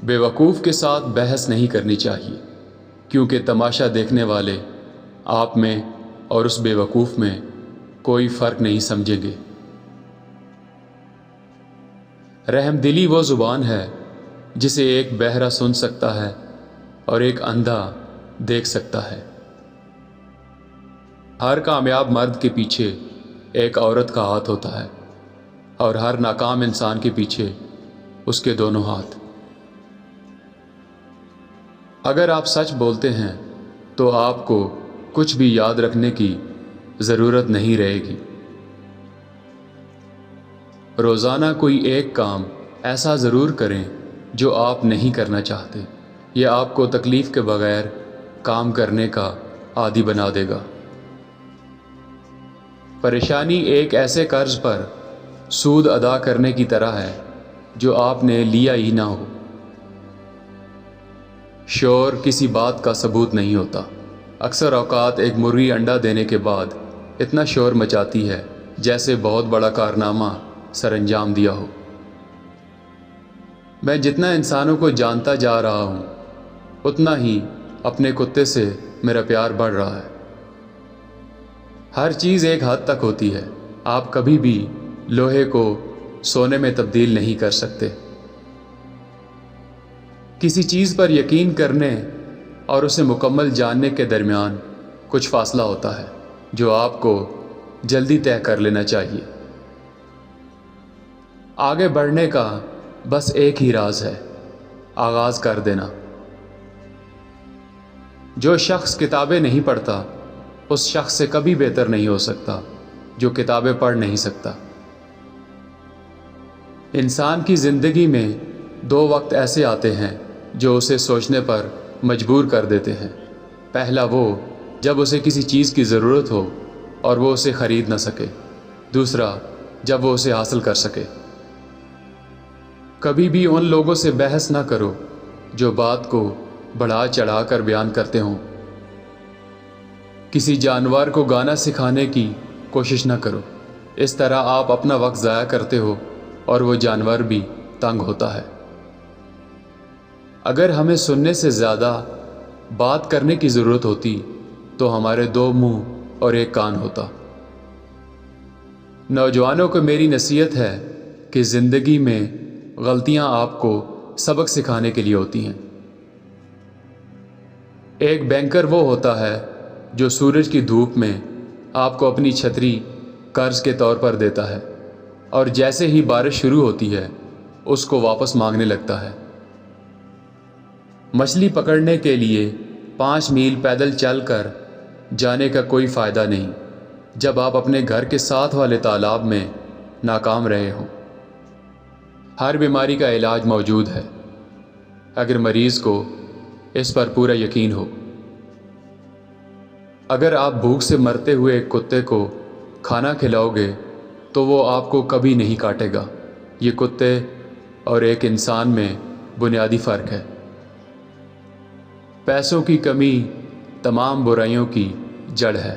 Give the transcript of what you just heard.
بیوقوف کے ساتھ بحث نہیں کرنی چاہیے، کیونکہ تماشا دیکھنے والے آپ میں اور اس بیوقوف میں کوئی فرق نہیں سمجھیں گے۔ رحم دلی وہ زبان ہے جسے ایک بہرا سن سکتا ہے اور ایک اندھا دیکھ سکتا ہے۔ ہر کامیاب مرد کے پیچھے ایک عورت کا ہاتھ ہوتا ہے، اور ہر ناکام انسان کے پیچھے اس کے دونوں ہاتھ۔ اگر آپ سچ بولتے ہیں تو آپ کو کچھ بھی یاد رکھنے کی ضرورت نہیں رہے گی۔ روزانہ کوئی ایک کام ایسا ضرور کریں جو آپ نہیں کرنا چاہتے، یہ آپ کو تکلیف کے بغیر کام کرنے کا عادی بنا دے گا۔ پریشانی ایک ایسے قرض پر سود ادا کرنے کی طرح ہے جو آپ نے لیا ہی نہ ہو۔ شور کسی بات کا ثبوت نہیں ہوتا۔ اکثر اوقات ایک مرغی انڈا دینے کے بعد اتنا شور مچاتی ہے جیسے بہت بڑا کارنامہ سر انجام دیا ہو۔ میں جتنا انسانوں کو جانتا جا رہا ہوں اتنا ہی اپنے کتے سے میرا پیار بڑھ رہا ہے۔ ہر چیز ایک حد تک ہوتی ہے، آپ کبھی بھی لوہے کو سونے میں تبدیل نہیں کر سکتے۔ کسی چیز پر یقین کرنے اور اسے مکمل جاننے کے درمیان کچھ فاصلہ ہوتا ہے جو آپ کو جلدی طے کر لینا چاہیے۔ آگے بڑھنے کا بس ایک ہی راز ہے، آغاز کر دینا۔ جو شخص کتابیں نہیں پڑھتا اس شخص سے کبھی بہتر نہیں ہو سکتا جو کتابیں پڑھ نہیں سکتا۔ انسان کی زندگی میں دو وقت ایسے آتے ہیں جو اسے سوچنے پر مجبور کر دیتے ہیں۔ پہلا وہ جب اسے کسی چیز کی ضرورت ہو اور وہ اسے خرید نہ سکے، دوسرا جب وہ اسے حاصل کر سکے۔ کبھی بھی ان لوگوں سے بحث نہ کرو جو بات کو بڑھا چڑھا کر بیان کرتے ہوں۔ کسی جانور کو گانا سکھانے کی کوشش نہ کرو، اس طرح آپ اپنا وقت ضائع کرتے ہو اور وہ جانور بھی تنگ ہوتا ہے۔ اگر ہمیں سننے سے زیادہ بات کرنے کی ضرورت ہوتی تو ہمارے دو منہ اور ایک کان ہوتا۔ نوجوانوں کو میری نصیحت ہے کہ زندگی میں غلطیاں آپ کو سبق سکھانے کے لیے ہوتی ہیں۔ ایک بینکر وہ ہوتا ہے جو سورج کی دھوپ میں آپ کو اپنی چھتری قرض کے طور پر دیتا ہے، اور جیسے ہی بارش شروع ہوتی ہے اس کو واپس مانگنے لگتا ہے۔ مچھلی پکڑنے کے لیے 5 میل پیدل چل کر جانے کا کوئی فائدہ نہیں جب آپ اپنے گھر کے ساتھ والے تالاب میں ناکام رہے ہوں۔ ہر بیماری کا علاج موجود ہے اگر مریض کو اس پر پورا یقین ہو۔ اگر آپ بھوک سے مرتے ہوئے ایک کتے کو کھانا کھلاؤ گے تو وہ آپ کو کبھی نہیں کاٹے گا۔ یہ کتے اور ایک انسان میں بنیادی فرق ہے۔ پیسوں کی کمی تمام برائیوں کی جڑ ہے۔